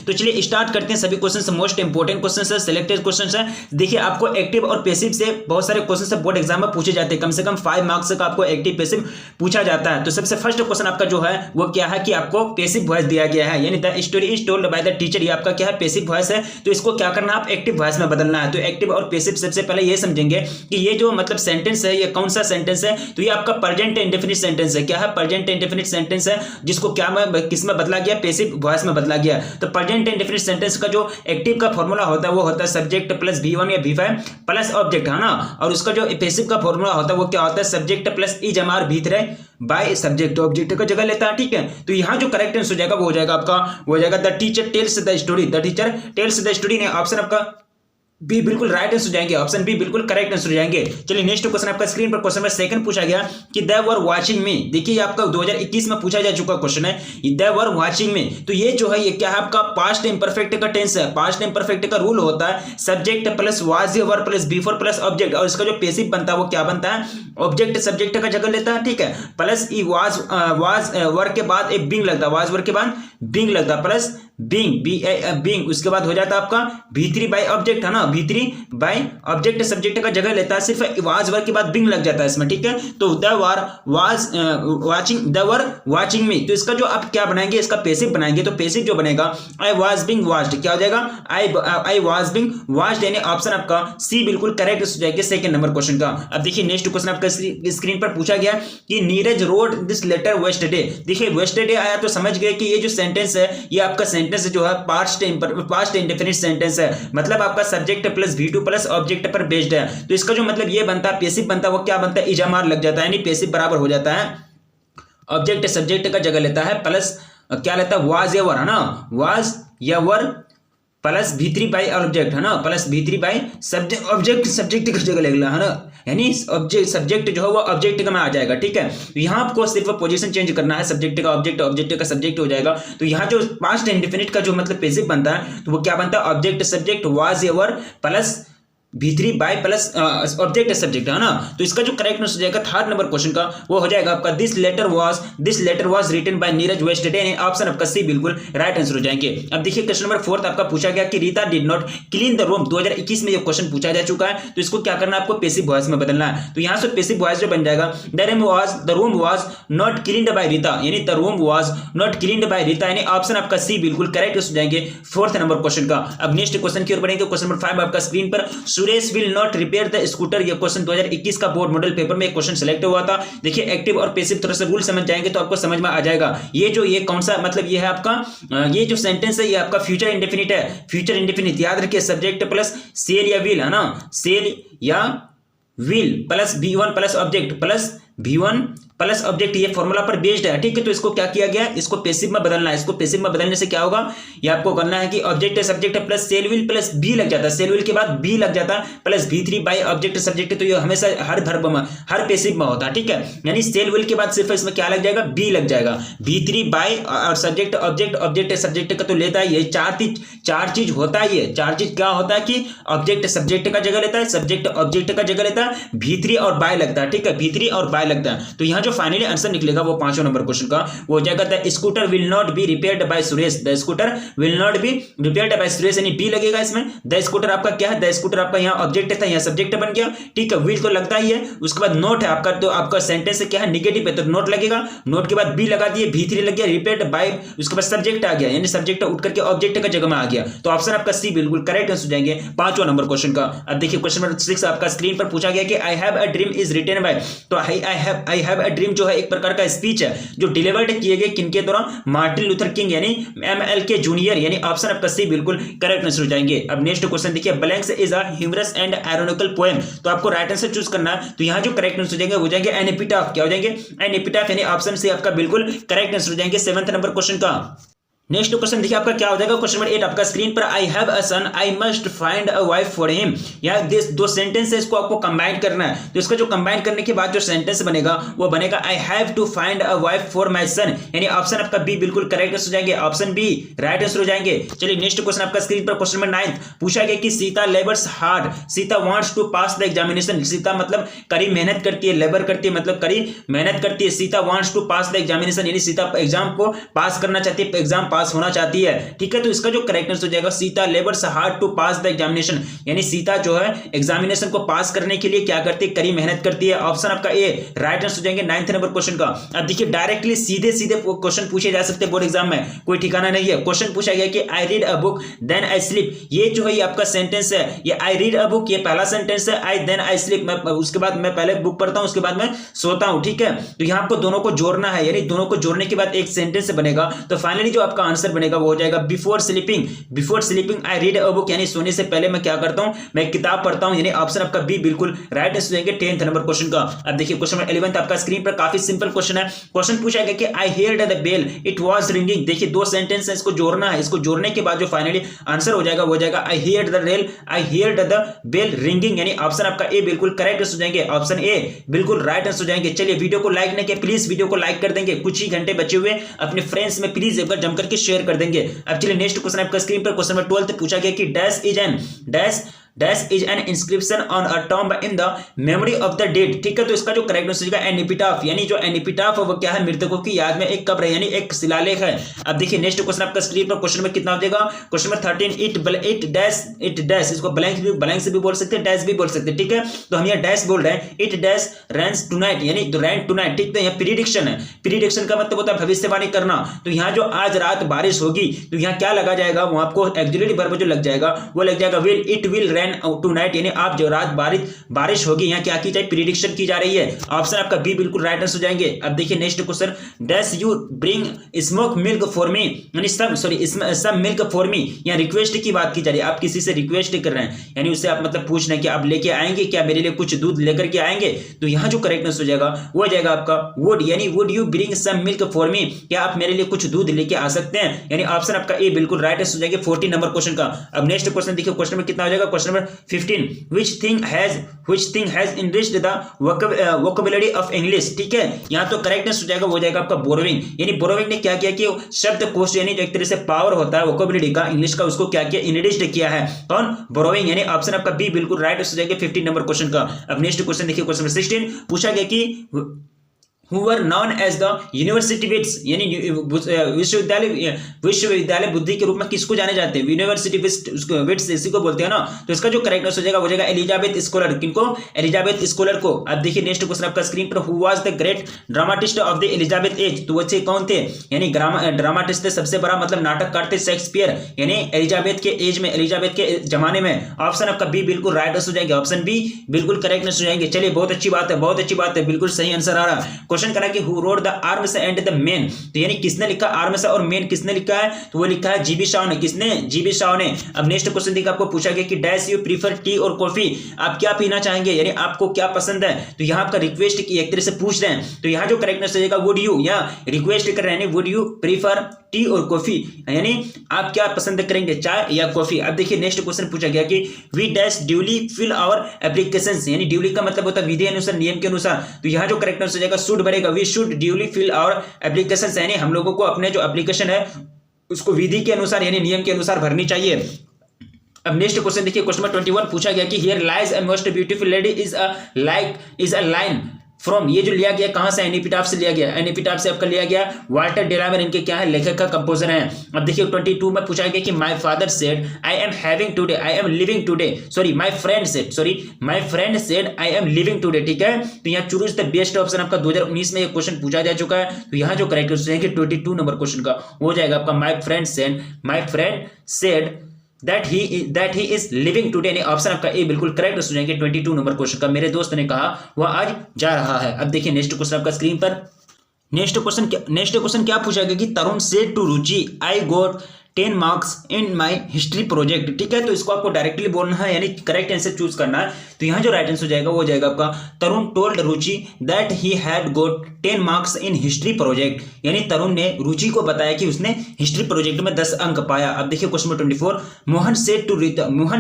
तो चलिए स्टार्ट करते हैं सभी क्वेश्चन। मोस्ट इंपोर्टेंट क्वेश्चन है, सिलेक्टेड क्वेश्चन है। देखिए आपको एक्टिव और पैसिव से बहुत सारे क्वेश्चन बोर्ड एग्जाम में पूछे जाते हैं, कम से कम 5 मार्क्स का आपको एक्टिव पैसिव पूछा जाता है। तो सबसे फर्स्ट क्वेश्चन आपका जो है वो क्या है कि आपको पैसिव वॉइस दिया गया है, यानी the story is told by the teacher. ये आपका क्या है, पैसिव वॉइस है। तो इसको क्या करना है, आप एक्टिव वॉइस में बदलना है। तो एक्टिव और पैसिव सबसे पहले ये समझेंगे कि ये जो मतलब सेंटेंस है ये कौन सा सेंटेंस है। तो ये आपका प्रेजेंट इंडेफिनिट सेंटेंस है। क्या है, प्रेजेंट इंडेफिनिट सेंटेंस है, जिसको क्या में किस में बदला गया, पैसिव वॉइस में बदला गया। तो प्रेजेंट इंडेफिनिट सेंटेंस का जो एक्टिव का फॉर्मूला होता है वो होता है सब्जेक्ट प्लस V1 या V5 प्लस ऑब्जेक्ट, है ना। और उसका जो पैसिव का फॉर्मूला होता है वो क्या होता है, subject plus is am are V3 by subject. Object का जगह लेता है, ठीक है। तो यहाँ जो करेक्ट आंसर हो जाएगा वो हो जाएगा आपका, वो हो जाएगा the teacher tells the story. The teacher tells the story ने ऑप्शन आपका बी बिल्कुल राइट आंसर हो जाएंगे, ऑप्शन बी बिल्कुल करेक्ट आंसर हो जाएंगे। चलिए नेक्स्ट क्वेश्चन आपका स्क्रीन पर क्वेश्चन नंबर सेकंड पूछा गया कि दे वर वाचिंग मी। देखिए ये आपका 2021 में पूछा जा चुका क्वेश्चन है, दे वर वाचिंग मी। तो ये जो है ये क्या है, आपका पास्ट इम्परफेक्ट का टेंस है। पास्ट इम्परफेक्ट का रूल होता है सब्जेक्ट प्लस वाज या were plus before plus object, और इसका जो पैसिव बनता है वो क्या बनता है, ऑब्जेक्ट सब्जेक्ट का जगह लेता है, ठीक है। प्लस ई वाज वर के बाद एक बिंग लगता है, वाज वर के बाद बिंग लगता है, प्लस बिंग बिंग, उसके बाद हो जाता है आपका V3 बाय ऑब्जेक्ट, है ना। V3 बाय ऑब्जेक्ट सब्जेक्ट का जगह लेता है, सिर्फ वाज वर के बाद बिंग लग जाता है इसमें, ठीक है। तो the were was watching, the were watching me. तो इसका जो आप क्या बनाएंगे, इसका पैसिव बनाएंगे। तो पैसिव जो बनेगा आई वाज बिंग वाच्ड, क्या हो जाएगा, आई वाज बिंग वाच्ड, यानी ऑप्शन आपका सी बिल्कुल करेक्ट हो जाएगा सेकंड नंबर क्वेश्चन का। अब देखिए नेक्स्ट क्वेश्चन आपका स्क्रीन पर पूछा गया कि नीरज रोड दिस लेटर वेस्टरडे। देखिए वेस्टरडे आया तो समझ गए कि ये जो सेंटेंस है ये आपका सेंटेंस जो है पास्ट इंडेफिनिट सेंटेंस है, मतलब आपका subject plus V2 plus object पर बेस्ड है। तो इसका जो मतलब ये बनता है पैसिव बनता है, वो क्या बनता है, इजामार लग जाता है, यानी पैसिव बराबर हो जाता है ऑब्जेक्ट सब्जेक्ट का जगह लेता है, प्लस क्या लेता है, वाज या वर, है ना। वाज या were plus V3 by object, है ना, plus V3 by subject, object subject की जगह लगेगा, है ना, यानी ऑब्जेक्ट सब्जेक्ट जो है वो ऑब्जेक्ट का में आ जाएगा, ठीक है। तो यहाँ आपको सिर्फ पोजीशन चेंज करना है, सब्जेक्ट का ऑब्जेक्ट, ऑब्जेक्ट का सब्जेक्ट हो जाएगा। तो यहाँ जो पास्ट इंडेफिनिट का जो मतलब पैसिव बनता है तो वो क्या बनता है, ऑब्जेक्ट सब्जेक्ट वाज या were plus V3 by plus object subject, है ना। तो इसका जो करेक्ट आंसर हो जाएगा थर्ड नंबर क्वेश्चन का वो हो जाएगा आपका this letter was written by Neeraj yesterday, यानी ऑप्शन आपका सी बिल्कुल राइट आंसर हो जाएंगे। अब देखिए क्वेश्चन नंबर फोर्थ आपका पूछा गया कि Rita did not clean the room. 2021 में ये क्वेश्चन पूछा जा चुका है, तो इसको क्या करना है, आपको पैसिव वॉइस में बदलना है। तो यहां से पैसिव वॉइस जो बन जाएगा the room was not cleaned by Rita, यानी the room was not cleaned by Rita, यानी ऑप्शन आपका सी बिल्कुल करेक्ट हो जाएंगे फोर्थ नंबर क्वेश्चन का। अब नेक्स्ट क्वेश्चन की ओर बढ़ेंगे, क्वेश्चन नंबर 5 आपका स्क्रीन पर, Suresh will not repair the scooter. ये क्वेश्चन 2021 का बोर्ड मॉडल पेपर में एक क्वेश्चन सेलेक्ट हुआ था। देखिए एक्टिव और पैसिव थोड़ा सा रूल समझ जाएंगे तो आपको समझ में आ जाएगा। ये कौन सा मतलब ये है आपका, ये जो सेंटेंस है ये आपका फ्यूचर इंडेफिनिट है। फ्यूचर इंडेफिनिट याद रखिए, सब्जेक्ट प्लस सेल या विल, है ना, सेल या will plus V1 plus object plus V1 plus object, ये फॉर्मूला पर बेस्ड है, ठीक है। तो इसको क्या किया गया, इसको पैसिव में बदलना है। इसको पैसिव में बदलने से क्या होगा, ये आपको करना है कि object subject plus shall will plus be लग जाता है, सेल विल के बाद बी लग जाता है plus V3 by object subject. तो ये हमेशा हर वर्ब में हर पैसिव में होता है, ठीक है। यानी सेल विल के बाद सिर्फ इसमें क्या लग जाएगा, बी लग जाएगा। V3 बाय और सब्जेक्ट ऑब्जेक्ट, ऑब्जेक्ट सब्जेक्ट का तो लेता है, ये चार चीज होता है। ये चार चीज क्या होता है कि ऑब्जेक्ट सब्जेक्ट का जगह लेता है, सब्जेक्ट ऑब्जेक्ट का जगह लेता है, V3 और बाय लगता है, ठीक है, V3 और बाय लगता है। तो यहाँ जो फाइनली आंसर निकलेगा वो 5वां नंबर क्वेश्चन का वो हो जाएगा the scooter will not be repaired bye Suresh. The scooter will not be repaired bye Suresh, यानी बी लगेगा इसमें। द स्कूटर आपका क्या है, द स्कूटर आपका यहाँ ऑब्जेक्ट था, यहाँ सब्जेक्ट बन गया, ठीक है। विल तो लगता ही है, उसके बाद नोट है आपका, तो आपका सेंटेंस क्या है, निगेटिव है, तो नोट लगेगा। नोट के बाद बी लगा दिए, V3 लग गया, रिपेयर्ड बाय, उसके बाद सब्जेक्ट आ गया, यानी सब्जेक्ट उठ करके ऑब्जेक्ट का जगह में आ गया। तो ऑप्शन आपका सी बिल्कुल करेक्ट आंसर हो जाएंगे 5वां नंबर क्वेश्चन का। अब देखिए क्वेश्चन नंबर 6 आपका स्क्रीन पर पूछा गया कि I have a dream is written by. तो आई हैव अ ड्रीम जो है एक प्रकार का स्पीच है जो डिलीवर्ड किए गए किनके द्वारा, मार्टिन लूथर किंग यानी MLK जूनियर, यानी ऑप्शन आपका सी बिल्कुल करेक्ट आंसर हो जाएंगे। अब नेक्स्ट क्वेश्चन देखिए, blanks is a humorous and ironical poem. तो आपको राइट आंसर चूज करना है। तो यहां जो करेक्ट आंसर हो जाएंगे एन एपिटाफ, क्या हो जाएंगे, एन एपिटाफ, यानी ऑप्शन सी आपका बिल्कुल करेक्ट आंसर हो जाएंगे 7th नंबर क्वेश्चन का। नेक्स्ट क्वेश्चन देखिए आपका क्या हो जाएगा, क्वेश्चन नंबर 8 आपका स्क्रीन पर, I have a son I must find a wife for him. यार दो सेंटेंस है, इसको आपको कंबाइन करना है। तो इसका जो कंबाइन करने के बाद जो सेंटेंस बनेगा वो बनेगा I have to find a wife for my son, यानी ऑप्शन आपका बी बिल्कुल करेक्ट आंसर हो जाएंगे, ऑप्शन बी राइट आंसर हो जाएंगे। चलिए नेक्स्ट क्वेश्चन आपका स्क्रीन पर, क्वेश्चन नंबर 9 पूछा गया कि Sita labours hard, Sita wants to pass the examination. Sita मतलब कड़ी मेहनत करती है, लेबर करती है मतलब कड़ी मेहनत करती है। Sita wants to pass the examination, यानी सीता एग्जाम को पास करना चाहती है, एग्जाम पास होना चाहती है, ठीक है। तो इसका जो करेक्ट आंसर हो जाएगा Sita labours hard to pass the examination, यानी सीता जो है एग्जामिनेशन को पास करने के लिए क्या करती है, कड़ी मेहनत करती है। ऑप्शन आपका ए राइट आंसर हो जाएंगे 9th नंबर क्वेश्चन का। अब देखिए डायरेक्टली सीधे सीधे क्वेश्चन पूछे जा सकते हैं बोर्ड एग्जाम में, कोई ठिकाना नहीं है। क्वेश्चन पूछा गया कि I read a book then I sleep, ये जो है ये आपका सेंटेंस है, ये आई रीड अ बुक ये पहला सेंटेंस है, आई देन आई स्लीप मैं उसके बाद मैं पहले बुक पढ़ता हूं उसके बाद मैं सोता हूं, ठीक है। तो यहां आपको दोनों को जोड़ना है, यानी दोनों को जोड़ने के बाद एक सेंटेंस बनेगा। तो फाइनली जो आपका आंसर बनेगा वो हो जाएगा before sleeping I read a book, यानी सोने से पहले मैं क्या करता हूं, मैं किताब पढ़ता हूं, यानी ऑप्शन आपका बी बिल्कुल राइट आंसर देंगे 10th नंबर क्वेश्चन का। अब देखिए क्वेश्चन नंबर 11 आपका स्क्रीन पर काफी सिंपल क्वेश्चन है। क्वेश्चन पूछा गया कि I heard the bell it was ringing, देखिए दो सेंटेंस है, इसको जोड़ना है, इसको जोड़ने के बाद जो फाइनली आंसर हो जाएगा वो हो जाएगा I heard the bell ringing, यानी ऑप्शन आपका ए बिल्कुल करेक्ट आंसर हो जाएंगे, ऑप्शन ए बिल्कुल राइट आंसर हो जाएंगे। चलिए वीडियो को लाइक नहीं किया प्लीज वीडियो को लाइक कर देंगे, कुछ ही घंटे बचे हुए अपने फ्रेंड्स में प्लीज एक बार जमकर के शेयर कर देंगे। अब चलिए नेक्स्ट क्वेश्चन आपका स्क्रीन पर क्वेश्चन नंबर 12 पूछा गया कि dash is an inscription on a tomb in the memory of the dead, ठीक है। तो इसका जो करेक्ट आंसर है एपिटाफ, यानी जो एपिटाफ है वो क्या है, मृतकों की याद में एक कब्र यानी एक शिलालेख है। अब देखिए नेक्स्ट क्वेश्चन आपका स्क्रीन पर क्वेश्चन में कितना हो जाएगा, क्वेश्चन नंबर 13 इट डैश इसको ब्लैंक से भी बोल सकते हैं, डैश भी बोल सकते हैं, ठीक है। तो हम यहाँ डैश बोल रहे हैं, इट डैश रैंस टुनाइट, यानी रैन टुनाइट, ठीक है। यहाँ प्रीडिक्शन है, प्रीडिक्शन का मतलब होता है भविष्यवाणी करना। तो यहाँ जो आज रात बारिश होगी तो यहाँ क्या लगा जाएगा, वो आपको एक्जुलेटिव वर्ब जो लग जाएगा वो लग जाएगा इट विल रैन टुनाइट, यानी आप जो रात बारिश होगी, यहाँ क्या की जाए, प्रीडिक्शन की जा रही है। ऑप्शन आपका बी बिल्कुल राइट आंसर हो जाएंगे। अब देखिए next question, dash you bring smoke milk for मी, यानी सब मिल्क फॉर मी, यहाँ रिक्वेस्ट की बात की जा रही है, आप किसी से रिक्वेस्ट कर रहे हैं, यानी उससे आप मतलब पूछ रहे हैं कि आप लेके आएंगे क्या, मेरे लिए कुछ दूध लेकर के आएंगे। तो यहाँ जो करेक्ट आंसर हो जाएगा वो हो जाएगा आपका वुड, यानी would you bring some milk for me, क्या आप मेरे लिए कुछ दूध लेके आ सकते हैं, यानी ऑप्शन आपका ए बिल्कुल राइट आंसर हो जाएगा 14 नंबर क्वेश्चन का। अब नेक्स्ट क्वेश्चन देखिए क्वेश्चन में कितना हो जाएगा, question number 15 which thing has enriched the vocabulary of English, ठीक है। यहां तो करेक्ट आंसर हो जाएगा वो जाएगा आपका बोरोविंग, यानी बोरोविंग ने क्या किया कि शब्दकोश यानी जो एक तरह से पावर होता है वोकैबुलरी का इंग्लिश का, उसको क्या किया, इनरिच्ड किया है। कौन, बोरोविंग, यानी ऑप्शन आपका बी बिल्कुल राइट आंसर हो जाएगा 15 नंबर क्वेश्चन का। अब नेक्स्ट क्वेश्चन देखिए क्वेश्चन नंबर 16 पूछा गया कि who were known as the university wits, यानी विश्वविद्यालय बुद्धि के रूप में किसको जाने जाते हैं, यूनिवर्सिटी विट्स इसी को बोलते हैं ना। तो इसका जो करेक्ट आंसर हो जाएगा वो जाएगा एलिजाबेथ स्कॉलर, किनको, एलिजाबेथ स्कॉलर को। अब देखिए नेक्स्ट क्वेश्चन आपका स्क्रीन पर, who was the great dramatist of the Elizabeth age, तो बच्चे कौन थे, यानी ड्रामाटिस्ट थे, सबसे बड़ा मतलब नाटककार थे शेक्सपियर, यानी एलिजाबेथ के एज में, एलिजाबेथ के जमाने में। ऑप्शन आपका बी बिल्कुल राइट आंसर हो जाएगा, ऑप्शन बी बिल्कुल करेक्ट आंसर हो जाएंगे। चलिए बहुत अच्छी बात है, बहुत अच्छी बात है, बिल्कुल सही आंसर आ रहा है। क्वेश्चन करा कि who wrote the arms and the main, तो यानी किसने लिखा आर्म्स और मेन किसने लिखा है, तो वो लिखा है जीबी शाह ने, किसने, जीबी शाह ने। अब नेक्स्ट क्वेश्चन देखिए आपको पूछा गया कि डैश यू प्रीफर टी और कॉफी, आप क्या पीना चाहेंगे, यानी आपको क्या पसंद है। तो यहाँ आपका रिक्वेस्ट की एक तरह से पूछ रहे हैं, तो यहाँ जो करेक्ट आंसर जाएगा वुड यू, या रिक्वेस्ट कर रहे हैं वुड यू प्रीफर टी और कॉफी, यानी आप क्या पसंद करेंगे, चाय या कॉफी। अब देखिए नेक्स्ट क्वेश्चन पूछा गया कि we dash duly fill our applications, यानी ड्यूली का मतलब होता है विधि अनुसार, नियम के अनुसार। तो यहाँ जो करेक्ट आंसर जाएगा शुड बनेगा, we should duly fill our applications, यानी हम लोगों को अपने जो एप्लीकेशन है उसको विधि के अनुसार यानी नियम के अनुसार भरनी चाहिए। अब नेक्स्ट क्वेश्चन देखिए क्वेश्चन नंबर 21 पूछा गया कि here lies a most beautiful lady is a line from, ये जो लिया गया कहां से, एनिपिटाफ से लिया गया, एनिपिटाफ से आपका लिया गया वाल्टर डेलामेर, इनके क्या है, लेखक का कंपोजर है। अब देखिए 22 में पूछा गया कि my father said I am living today, my friend said I am living today, ठीक है। तो यहाँ चूज द बेस्ट ऑप्शन आपका 2019 में ये क्वेश्चन पूछा जा चुका है। तो यहाँ जो करेक्ट आंसर है कि 22 नंबर क्वेश्चन का हो जाएगा आपका my friend said that he is living today, ने ऑप्शन आपका ए बिल्कुल करेक्ट हो जाएंगे 22 नंबर क्वेश्चन का। मेरे दोस्त ने कहा वह आज जा रहा है। अब देखिए नेक्स्ट क्वेश्चन आपका स्क्रीन पर, नेक्स्ट क्वेश्चन क्या पूछा गया कि Tarun said to Ruchi I got 10 marks in my history project, ठीक है। तो इसको आपको डायरेक्टली बोलना है यानी करेक्ट आंसर चूज करना है। तो यहाँ जो राइट आंसर हो जाएगा वो हो जाएगा आपका Tarun told Ruchi that he had got 10 marks in history project, यानी तरुण ने रुचि को बताया कि उसने हिस्ट्री प्रोजेक्ट में 10 अंक पाया। अब देखिए question number 24, Mohan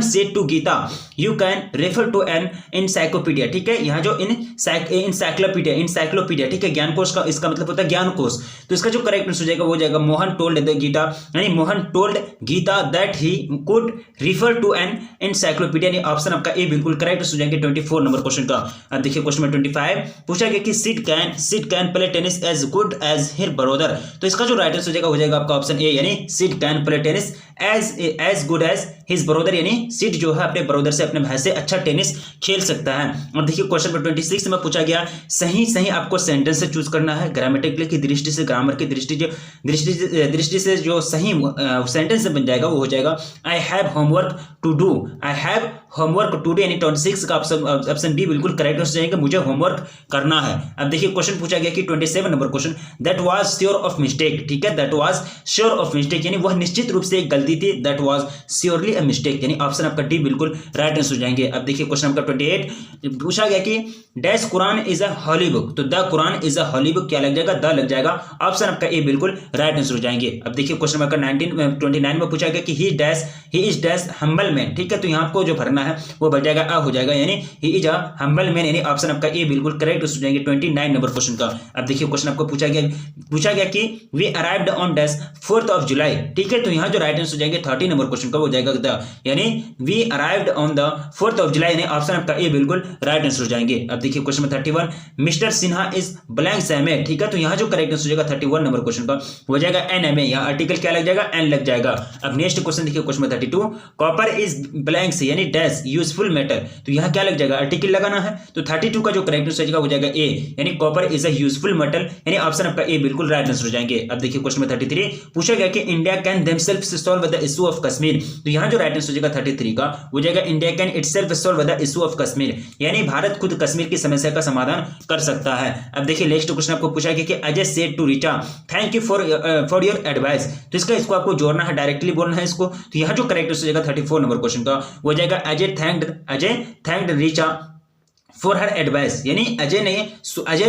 said to Geeta you can refer to an encyclopedia, ठीक है। यहाँ जो इंसाइक्लोपीडिया, ठीक है, ज्ञान कोश का इसका मतलब होता है ज्ञान कोश। तो इसका जो करेक्ट आंसर हो जाएगा वो हो जाएगा मोहन टोल्ड द गीता, यानी Mohan told Geeta that he could refer to an encyclopedia, यानी ऑप्शन आपका ए बिल्कुल करेक्ट हो जाएंगे 24 नंबर क्वेश्चन का। अब देखिए क्वेश्चन नंबर 25 पूछा गया कि Sid can play tennis as good as his brother, तो इसका जो राइट आंसर हो जाएगा आपका ऑप्शन ए, यानी Sid can play tennis as good as his brother, यानी सिड जो है अपने ब्रदर से, अपने भाई से अच्छा टेनिस खेल सकता है। और देखिए क्वेश्चन नंबर 26 में पूछा गया सही आपको सेंटेंस से चूज करना है, ग्रामेटिकल की दृष्टि से, ग्रामर की दृष्टि से जो सही सेंटेंस बन जाएगा वो हो जाएगा I have homework to do, I have homework to do, यानी 26 का ऑप्शन बी बिल्कुल करेक्ट हो जाएगा, मुझे होमवर्क करना है। अब देखिए क्वेश्चन पूछा गया कि 27 number question that was sure of mistake, ठीक है, that was sure of mistake, यानी वह निश्चित रूप से एक गलती थी, that was surely a mistake, यानी ऑप्शन आपका डी बिल्कुल राइट आंसर हो जाएंगे। अब देखिए क्वेश्चन नंबर 28 पूछा गया कि dash Quran is a holy book, तो the Quran is a holy book क्या लग जाएगा, द लग जाएगा, ऑप्शन आपका ए बिल्कुल राइट आंसर हो जाएंगे। अब देखिए क्वेश्चन नंबर 29 में पूछा गया कि he is dash humble man, ठीक है, तो यहाँ आपको जो भरना है वो बन जाएगा हो जाएगा, यानी he is a humble man, यानी ऑप्शन आपका ए बिल्कुल करेक्ट हो जाएंगे 29 नंबर क्वेश्चन का। अब देखिए क्वेश्चन आपको पूछा गया कि we arrived on dash 4th of July, ठीक है, तो यहाँ जो राइट आंसर हो जाएंगे 30 नंबर क्वेश्चन का हो जाएगा द, यानी we arrived on the 4th of July, यानी ऑप्शन आपका ए बिल्कुल राइट आंसर हो जाएंगे। अब देखिए question number 31 mister Sinha is blank same, ठीक है, तो यहाँ जो करेक्ट आंसर हो जाएगा 31 नंबर क्वेश्चन का हो जाएगा एनएमए, यहाँ आर्टिकल क्या लग जाएगा, एन लग जाएगा। अब नेक्स्ट क्वेश्चन देखिए question number 32 copper is blank से, यानी डैश यूजफुल मेटल, तो यहाँ क्या लग जाएगा, आर्टिकल लगाना है, तो 32 का जो करेक्ट आंसर हो जाएगा ए, यानी copper is a useful metal, यानी ऑप्शन आपका ए बिल्कुल राइट आंसर हो जाएंगे। अब देखिए क्वेश्चन नंबर 33 पूछा गया कि India can themself solve the issue of Kashmir, तो यहाँ जो राइट आंसर हो जाएगा 33 का हो जाएगा India can itself solve the issue of Kashmir, यानी भारत खुद कश्मीर की समस्या का समाधान कर सकता है। अब देखिए नेक्स्ट क्वेश्चन आपको पूछा गया कि Ajay said to Richa thank you for your advice, तो इसको आपको जोड़ना है, डायरेक्टली बोलना है इसको, तो यहाँ जो करेक्ट आंसर हो जाएगा 34 नंबर क्वेश्चन का हो जाएगा Ajay thanked Richa for her advice, यानी अजय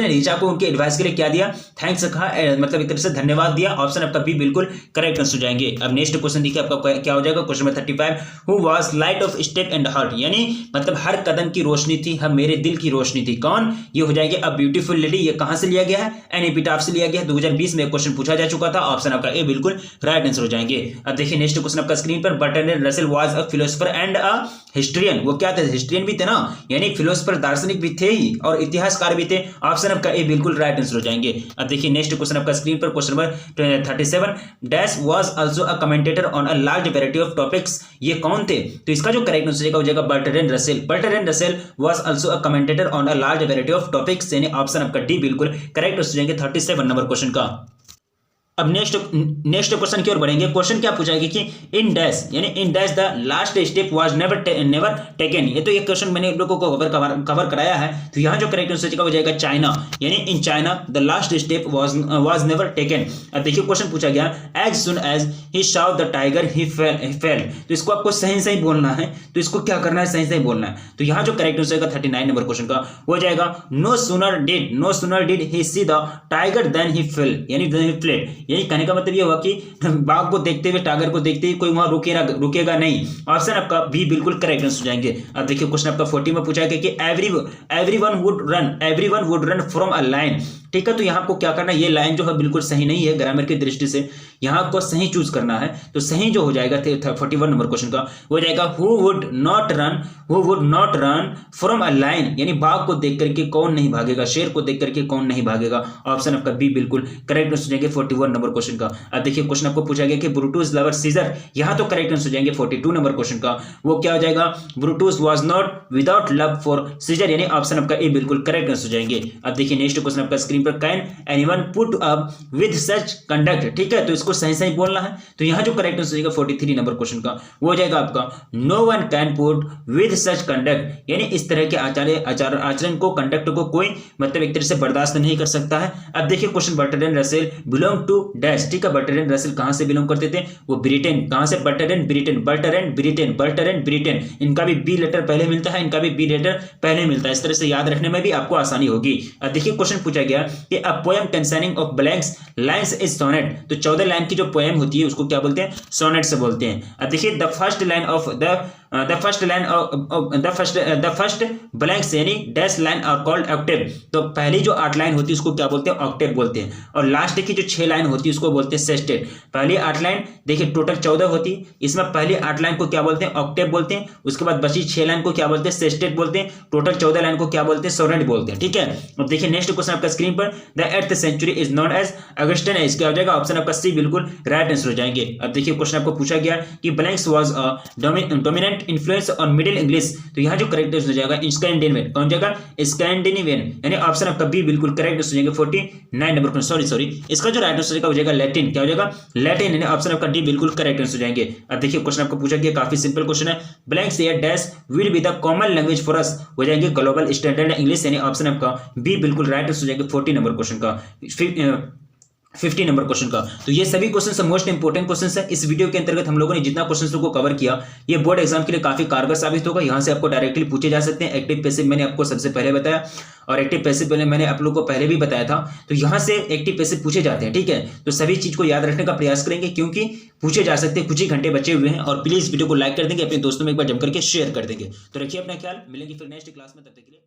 ने रीचा को उनके एडवाइस के लिए क्या दिया, थैंक्स कहा, मतलब एक तरह से धन्यवाद दिया, ऑप्शन आपका बी बिल्कुल करेक्ट आंसर हो जाएंगे। अब नेक्स्ट क्वेश्चन देखिए आपका क्या हो जाएगा question number 35 who was light of step and heart, यानी मतलब हर कदम की रोशनी थी, हम मेरे दिल की रोशनी थी, कौन, ये हो जाएगी अ ब्यूटीफुल लेडी, ये कहां से लिया गया है, एनएपिटाफ से लिया गया है, 2020 में क्वेश्चन पूछा जा चुका था, ऑप्शन आपका ए बिल्कुल राइट आंसर हो जाएंगे। अब देखिए नेक्स्ट क्वेश्चन आपका स्क्रीन पर Bertrand Russell was a philosopher and a historian, वो क्या थे, हिस्ट्रियन भी थे ना, यानी फिलोसोफर दार्शनिक भी थे ही और इतिहासकार भी थे, ऑप्शन आपका ए बिल्कुल राइट आंसर हो जाएंगे। अब देखिए नेक्स्ट क्वेश्चन आपका स्क्रीन पर question number 37 dash was also a commentator on a large variety of topics, ये कौन थे, तो इसका जो करेक्ट आंसर हो जाएगा Bertrand Russell was also a commentator on a large variety of topics, यानी ऑप्शन आपका डी बिल्कुल करेक्ट हो जाएंगे 37 नंबर क्वेश्चन का। अब नेक्स्ट क्वेश्चन की ओर बढ़ेंगे। क्वेश्चन क्या पूछा गया कि इन डैश यानी in dash the last step was never taken, ये तो ये क्वेश्चन मैंने आप लोगों को कवर कराया है, तो यहाँ जो करेक्ट आंसर हो जाएगा चाइना, यानी in China the last step was never taken. अब देखिए क्वेश्चन पूछा गया as soon as he saw the tiger he fell, तो इसको आपको सही बोलना है, तो इसको क्या करना है, सही बोलना है, तो यहाँ जो करेक्ट आंसर होगा 39 नंबर क्वेश्चन का हो जाएगा no sooner did he see the tiger than he fell, यानी फ्लेड, यही कहने का मतलब ये हुआ कि बाघ को देखते हुए, टाइगर को देखते हुए कोई वहां रुकेगा नहीं, ऑप्शन आपका बी बिल्कुल करेक्ट आंसर हो जाएंगे। अब देखिए क्वेश्चन आपका 40 में पूछा गया कि everyone would run from a line, ठीक है, तो यहाँ आपको क्या करना है, ये लाइन जो है बिल्कुल सही नहीं है ग्रामर की दृष्टि से, यहाँ आपको सही चूज करना है, तो सही जो हो जाएगा 41 नंबर क्वेश्चन का हो जाएगा who would not run from a line, यानी बाघ को देख करके कौन नहीं भागेगा, शेर को देख करके कौन नहीं भागेगा, ऑप्शन आपका बी बिल्कुल करेक्ट आंसर हो जाएंगे 41 नंबर क्वेश्चन का। अब देखिए क्वेश्चन आपको पूछा गया कि ब्रूटस लवर सीजर, यहाँ तो करेक्ट आंसर हो जाएंगे 42 नंबर क्वेश्चन का, वो क्या हो जाएगा Brutus was not without love for Caesar, यानी ऑप्शन आपका ए बिल्कुल करेक्ट आंसर हो जाएंगे। अब देखिए नेक्स्ट क्वेश्चन आपका स्क्रीन पर can anyone put up with such conduct, ठीक है, तो इसको सही बोलना है, तो यहाँ जो करेक्ट आंसर हो जाएगा 43 नंबर क्वेश्चन का वो हो जाएगा आपका no one can put with such conduct, यानी इस तरह के आचरण को, कंडक्ट को कोई मतलब एक तरह से बर्दाश्त नहीं कर सकता है। अब देखिए question Bertrand Russell belong to dash, ठीक है, बर्ट्रैंड रसेल कहां से बिलोंग करते थे, वो ब्रिटेन, कहां से, बर्ट्रैंड ब्रिटेन, इनका भी बी लेटर पहले मिलता है, इनका भी बी लेटर पहले मिलता है, इस तरह से याद रखने में भी आपको आसानी होगी। अब देखिए क्वेश्चन पूछा गया कि a poem concerning of blanks lines is sonnet, तो 14 लाइन की जो पोएम होती है उसको क्या बोलते हैं, सोनेट से बोलते हैं। अब देखिए the first line of the the first blanks यानी dash line are called octave. तो पहली जो 8 लाइन होती है उसको क्या बोलते हैं, ऑक्टेव बोलते हैं। और लास्ट की जो 6 लाइन होती है उसको बोलते हैं सेस्टेट। पहली 8 लाइन देखिए टोटल 14 होती है, इसमें पहली 8 लाइन को क्या बोलते हैं, ऑक्टेव बोलते हैं। उसके बाद बची 6 लाइन को क्या बोलते हैं, सेस्टेट बोलते हैं। टोटल 14 लाइन को क्या बोलते हैं, सोनेट बोलते हैं। ठीक है, अब देखिए नेक्स्ट क्वेश्चन आपका स्क्रीन पर, the 8th century is known as Augustan age. क्या हो जाएगा, ऑप्शन आपका सी बिल्कुल राइट आंसर हो जाएंगे। अब देखिए क्वेश्चन आपको पूछा गया कि blanks was a dominant influence on middle English. तो यहाँ जो करेक्ट हो जाएगा स्कैंडिनेवियन, कौन जाएगा, स्कैंडिनेवियन, यानी ऑप्शन आपका बी बिल्कुल करेक्ट हो जाएंगे। 49 नंबर पर, सॉरी इसका जो राइट आंसर हो जाएगा लैटिन। क्या हो जाएगा, लैटिन, यानी ऑप्शन आपका डी बिल्कुल करेक्ट आंसर हो जाएंगे। अब देखिए क्वेश्चन आपको पूछा गया, काफी सिंपल क्वेश्चन है, ब्लैंक्स या dash will be the common language for us. हो जाएंगे ग्लोबल स्टैंडर्ड इंग्लिश, यानी ऑप्शन आपका बी बिल्कुल राइट आंसर हो जाएंगे 40 नंबर क्वेश्चन का, 50 नंबर क्वेश्चन का। तो ये सभी क्वेश्चन मोस्ट इंपोर्टेंट क्वेश्चन है। इस वीडियो के अंतर्गत हम लोगों ने जितना क्वेश्चन को कवर किया ये बोर्ड एग्जाम के लिए काफी कारगर साबित होगा। यहाँ से आपको डायरेक्टली पूछे जा सकते हैं। एक्टिव पैसिव मैंने आपको सबसे पहले बताया, और एक्टिव पैसिव पहले मैंने आप लोगों को पहले भी बताया था। तो यहाँ से एक्टिव पैसिव पूछे जाते हैं। ठीक है, तो सभी चीज को याद रखने का प्रयास करेंगे, क्योंकि पूछे जा सकते हैं, कुछ ही घंटे बचे हुए हैं। और प्लीज वीडियो को लाइक कर देंगे, अपने दोस्तों में एक बार जम करके शेयर कर देंगे। तो रखिए अपना ख्याल, मिलेंगे फिर नेक्स्ट क्लास में, तब तक के लिए।